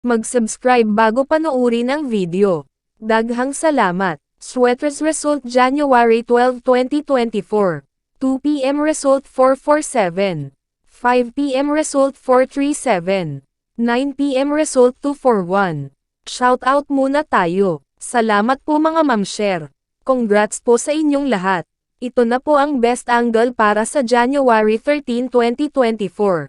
Mag-subscribe bago panoorin ang video. Daghang salamat. Sweaters result January 12, 2024. 2 p.m. result 447. 5 p.m. result 437. 9 p.m. result 241. Shoutout muna tayo. Salamat po mga ma'am-share. Congrats po sa inyong lahat. Ito na po ang best angle para sa January 13, 2024.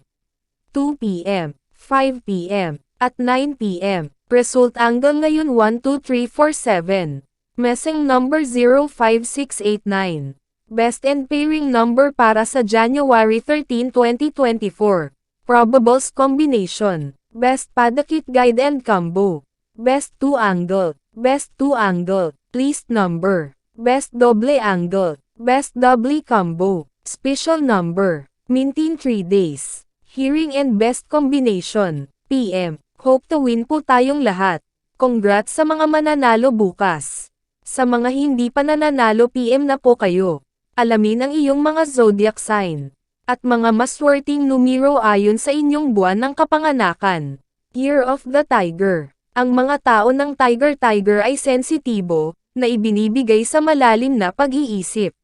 2 p.m., 5 p.m., at 9 p.m. Result angle ngayon 1, 2, 3, 4, 7. Messing number 05689. Best and pairing number para sa January 13, 2024. Probables combination. Best padakit guide and combo. Best 2 angle. Best 2 angle. Least number. Best double angle. Best double combo. Special number. Maintain 3 days. Hearing and best combination. PM. Hope to win po tayong lahat. Congrats sa mga mananalo bukas. Sa mga hindi pa nananalo PM na po kayo. Alamin ang iyong mga zodiac sign. At mga maswerteng numero ayon sa inyong buwan ng kapanganakan. Year of the Tiger. Ang mga tao ng Tiger ay sensitibo, na ibinibigay sa malalim na pag-iisip.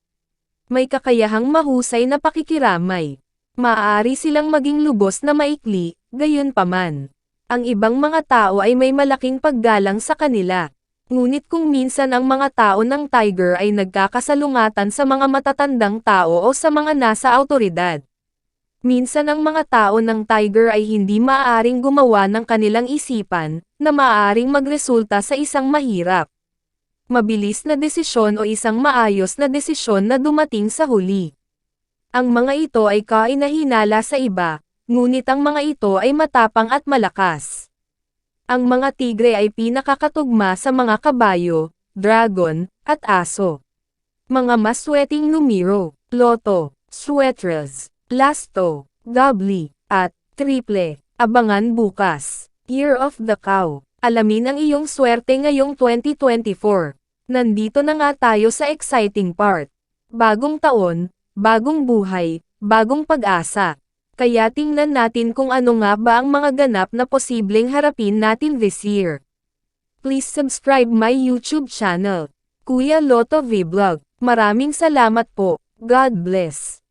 May kakayahang mahusay na pakikiramay. Maaari silang maging lubos na maikli, gayunpaman. Ang ibang mga tao ay may malaking paggalang sa kanila. Ngunit kung minsan ang mga tao ng Tiger ay nagkakasalungatan sa mga matatandang tao o sa mga nasa awtoridad. Minsan ang mga tao ng Tiger ay hindi maaaring gumawa ng kanilang isipan, na maaaring magresulta sa isang mahirap, mabilis na desisyon o isang maayos na desisyon na dumating sa huli. Ang mga ito ay kainahinala sa iba, ngunit ang mga ito ay matapang at malakas. Ang mga tigre ay pinakakatugma sa mga kabayo, dragon, at aso. Mga maswerteng numero, loto, sweaters, lasto, doubly, at triple. Abangan bukas. Year of the Cow. Alamin ang iyong swerte ngayong 2024. Nandito na nga tayo sa exciting part. Bagong taon, bagong buhay, bagong pag-asa. Kaya tingnan natin kung ano nga ba ang mga ganap na posibleng harapin natin this year. Please subscribe my YouTube channel, Kuya Lotto Vlog. Maraming salamat po. God bless.